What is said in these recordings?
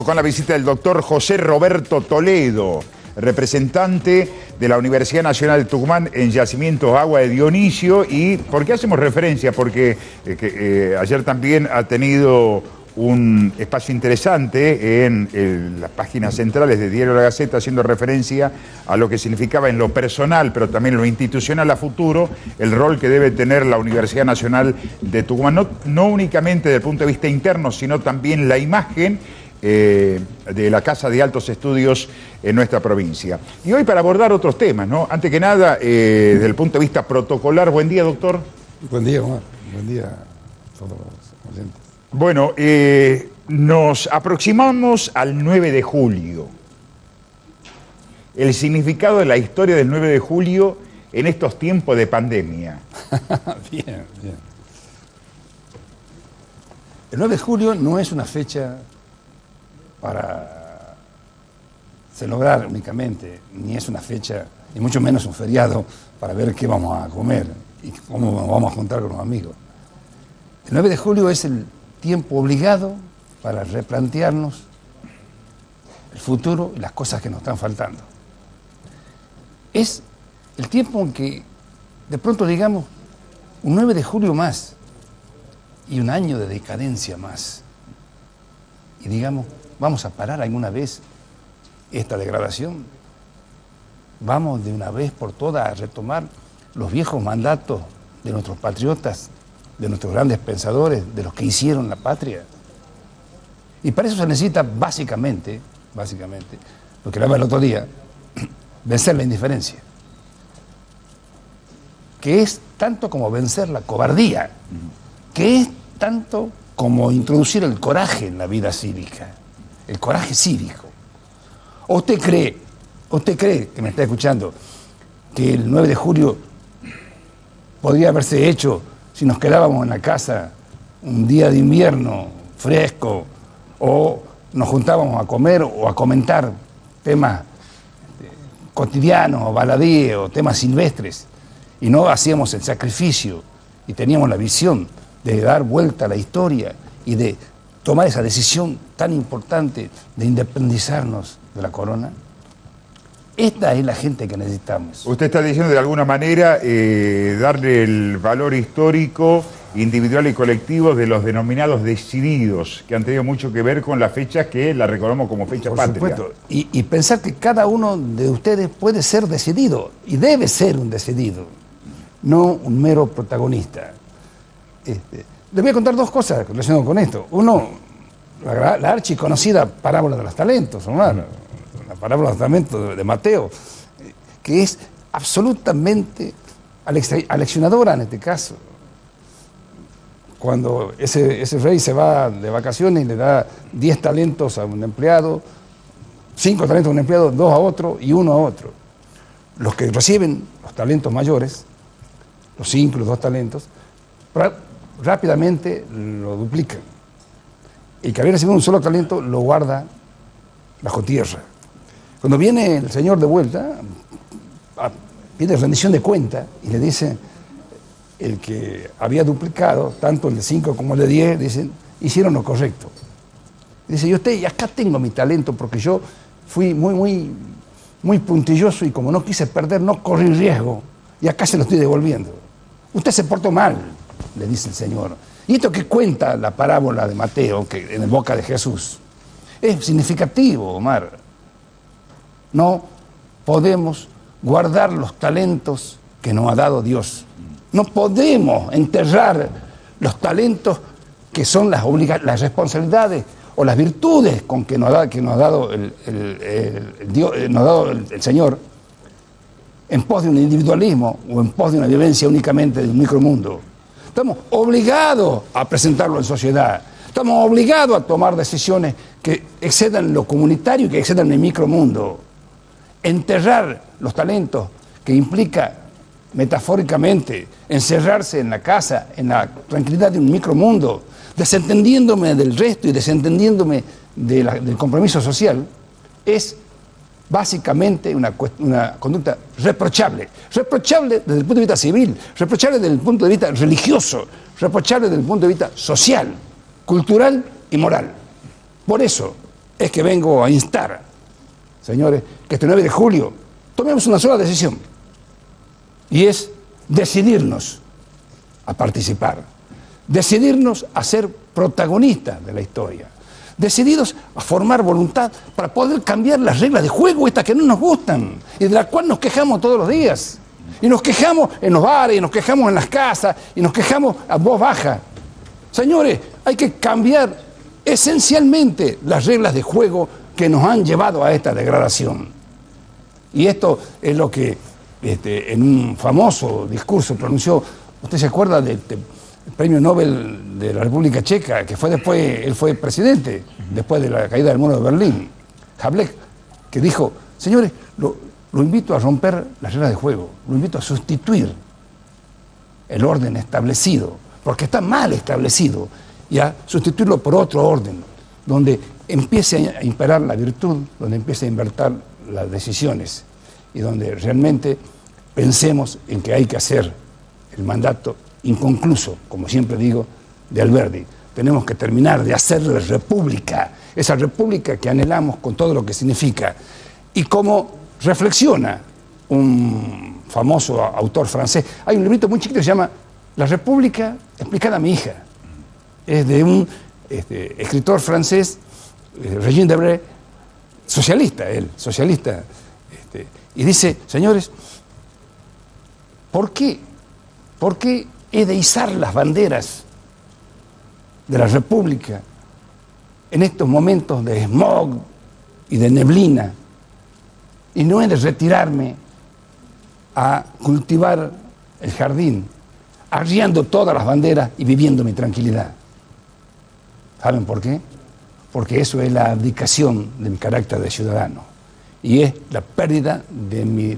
Con la visita del doctor José Roberto Toledo, representante de la Universidad Nacional de Tucumán en Yacimientos Agua de Dionisio. ¿Y por qué hacemos referencia? Porque ayer también ha tenido un espacio interesante en las páginas centrales de Diario La Gaceta, haciendo referencia a lo que significaba en lo personal, pero también en lo institucional a futuro, el rol que debe tener la Universidad Nacional de Tucumán, no únicamente desde el punto de vista interno, sino también la imagen de la Casa de Altos Estudios en nuestra provincia. Y hoy para abordar otros temas, ¿no? Antes que nada, desde el punto de vista protocolar, buen día, doctor. Buen día, Omar. Buen día a todos los oyentes. Bueno, nos aproximamos al 9 de julio. El significado de la historia del 9 de julio en estos tiempos de pandemia. Bien, bien. El 9 de julio no es una fecha para celebrar únicamente, ni es una fecha, ni mucho menos un feriado para ver qué vamos a comer y cómo nos vamos a juntar con los amigos. El 9 de julio es el tiempo obligado para replantearnos el futuro y las cosas que nos están faltando. Es el tiempo en que de pronto digamos un 9 de julio más y un año de decadencia más. Y digamos, ¿vamos a parar alguna vez esta degradación? ¿Vamos de una vez por todas a retomar los viejos mandatos de nuestros patriotas, de nuestros grandes pensadores, de los que hicieron la patria? Y para eso se necesita básicamente, lo que hablaba el otro día, vencer la indiferencia, que es tanto como vencer la cobardía, que es tanto como introducir el coraje en la vida cívica, el coraje cívico. ¿O usted cree, que me está escuchando, que el 9 de julio podría haberse hecho si nos quedábamos en la casa un día de invierno fresco, o nos juntábamos a comer o a comentar temas cotidianos o baladíes o temas silvestres, y no hacíamos el sacrificio y teníamos la visión de dar vuelta a la historia y de tomar esa decisión tan importante de independizarnos de la corona? Esta es la gente que necesitamos. Usted está diciendo de alguna manera darle el valor histórico, individual y colectivo de los denominados decididos, que han tenido mucho que ver con las fechas que la recordamos como fecha Por patria. supuesto. Y pensar que cada uno de ustedes puede ser decidido y debe ser un decidido, no un mero protagonista. Les voy a contar dos cosas relacionadas con esto. Uno, la archiconocida parábola de los talentos, Omar, la parábola de los talentos de Mateo, que es absolutamente aleccionadora en este caso. Cuando ese rey se va de vacaciones y le da 10 talentos a un empleado, 5 talentos a un empleado, 2 a otro y 1 a otro. Los que reciben los talentos mayores, los 5 y los 2 talentos, rápidamente lo duplican. El que había recibido un solo talento lo guarda bajo tierra. Cuando viene el señor de vuelta, pide rendición de cuenta y le dice, el que había duplicado, tanto el de 5 como el de 10, dicen, hicieron lo correcto. Dice, y usted, y acá tengo mi talento porque yo fui muy puntilloso y como no quise perder, no corrí riesgo y acá se lo estoy devolviendo. Usted se portó mal, le dice el Señor. Y esto que cuenta la parábola de Mateo, que en boca de Jesús, es significativo, Omar. No podemos guardar los talentos que nos ha dado Dios. No podemos enterrar los talentos que son las responsabilidades o las virtudes con que nos ha dado el Señor, en pos de un individualismo o en pos de una vivencia únicamente de un micromundo. Estamos obligados a presentarlo en sociedad. Estamos obligados a tomar decisiones que excedan lo comunitario y que excedan el micromundo. Enterrar los talentos que implica, metafóricamente, encerrarse en la casa, en la tranquilidad de un micromundo, desentendiéndome del resto y desentendiéndome del compromiso social, es básicamente una conducta reprochable. Reprochable desde el punto de vista civil, reprochable desde el punto de vista religioso, reprochable desde el punto de vista social, cultural y moral. Por eso, es que vengo a instar, señores, que este 9 de julio tomemos una sola decisión, y es decidirnos a participar, decidirnos a ser protagonistas de la historia, decididos a formar voluntad para poder cambiar las reglas de juego, estas que no nos gustan y de las cuales nos quejamos todos los días. Y nos quejamos en los bares, y nos quejamos en las casas, y nos quejamos a voz baja. Señores, hay que cambiar esencialmente las reglas de juego que nos han llevado a esta degradación. Y esto es lo que en un famoso discurso pronunció, ¿usted se acuerda del premio Nobel de la República Checa, que fue después, él fue presidente, después de la caída del muro de Berlín, Hablek, que dijo, señores, lo invito a romper las reglas de juego, lo invito a sustituir el orden establecido, porque está mal establecido, y a sustituirlo por otro orden, donde empiece a imperar la virtud, donde empiece a invertir las decisiones, y donde realmente pensemos en que hay que hacer el mandato inconcluso, como siempre digo, de Alberdi. Tenemos que terminar de hacer la república, esa república que anhelamos con todo lo que significa. Y como reflexiona un famoso autor francés, hay un librito muy chiquito que se llama La República explicada a mi hija. Es de un escritor francés, Regine Debray, socialista, y dice, señores, ¿por qué he de izar las banderas de la República en estos momentos de smog y de neblina? Y no he de retirarme a cultivar el jardín, arriando todas las banderas y viviendo mi tranquilidad. ¿Saben por qué? Porque eso es la abdicación de mi carácter de ciudadano y es la pérdida de mi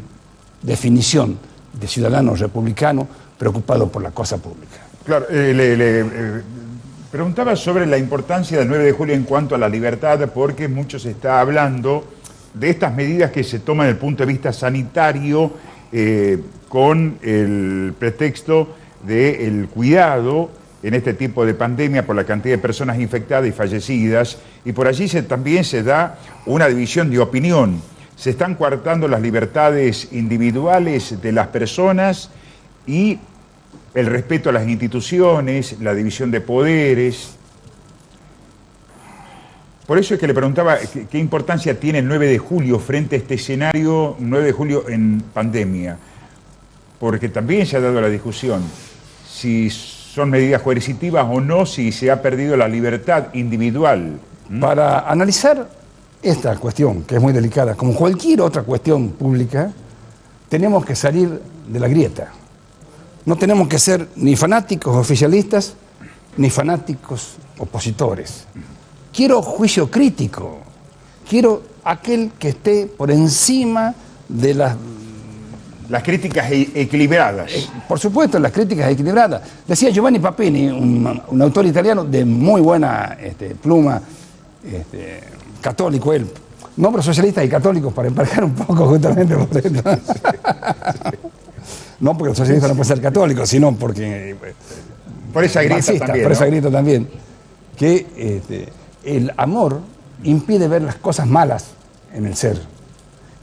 definición de ciudadano republicano preocupado por la cosa pública. Claro, preguntaba sobre la importancia del 9 de julio en cuanto a la libertad, porque mucho se está hablando de estas medidas que se toman desde el punto de vista sanitario con el pretexto del cuidado en este tipo de pandemia por la cantidad de personas infectadas y fallecidas, y por allí también se da una división de opinión. Se están coartando las libertades individuales de las personas y el respeto a las instituciones, la división de poderes. Por eso es que le preguntaba qué importancia tiene el 9 de julio frente a este escenario, 9 de julio en pandemia, porque también se ha dado la discusión si son medidas coercitivas o no, si se ha perdido la libertad individual. Para analizar esta cuestión, que es muy delicada, como cualquier otra cuestión pública, tenemos que salir de la grieta. No tenemos que ser ni fanáticos oficialistas, ni fanáticos opositores. Quiero juicio crítico, quiero aquel que esté por encima de las críticas equilibradas. Por supuesto, las críticas equilibradas. Decía Giovanni Papini, un autor italiano de muy buena pluma, católico él. Nombro socialistas y católicos para emparcar un poco justamente por esto. No porque el socialista no puede ser católico, sino porque... por esa grieta también, por ¿no? esa grieta también. Que el amor impide ver las cosas malas en el ser.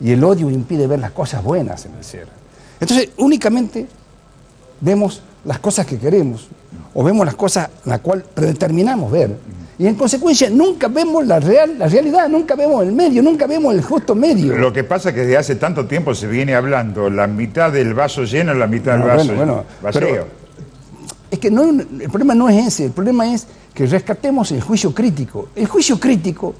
Y el odio impide ver las cosas buenas en el ser. Entonces, únicamente vemos las cosas que queremos, o vemos las cosas las cuales predeterminamos ver. Y en consecuencia nunca vemos la realidad, nunca vemos el medio, nunca vemos el justo medio. Lo que pasa es que desde hace tanto tiempo se viene hablando la mitad del vaso lleno y la mitad del vaso vacío. Es que el problema no es ese, el problema es que rescatemos el juicio crítico. El juicio crítico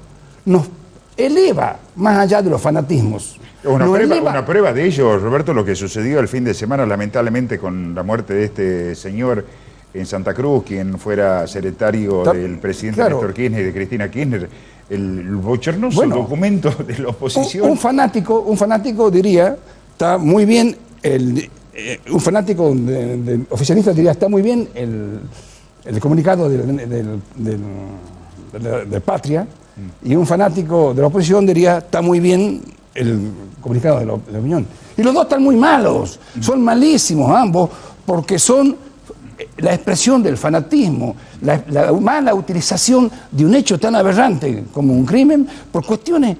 nos eleva más allá de los fanatismos. Una prueba de ello, Roberto, lo que sucedió el fin de semana, lamentablemente, con la muerte de este señor en Santa Cruz, quien fuera secretario del presidente Néstor Kirchner y de Cristina Kirchner, el bochornoso documento de la oposición. Un fanático diría, está muy bien, un fanático oficialista diría, está muy bien el comunicado de Patria, y un fanático de la oposición diría, está muy bien el comunicado de la opinión. Y los dos están muy malos, son malísimos ambos, porque son la expresión del fanatismo, la mala utilización de un hecho tan aberrante como un crimen por cuestiones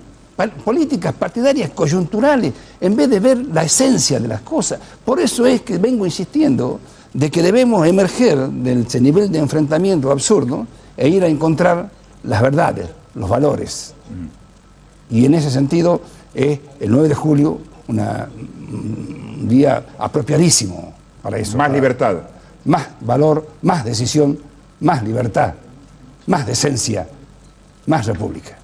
políticas partidarias coyunturales, en vez de ver la esencia de las cosas. Por eso es que vengo insistiendo de que debemos emerger de ese nivel de enfrentamiento absurdo e ir a encontrar las verdades, los valores. Y en ese sentido es el 9 de julio un día apropiadísimo para eso. Más libertad. Más valor, más decisión, más libertad, más decencia, más república.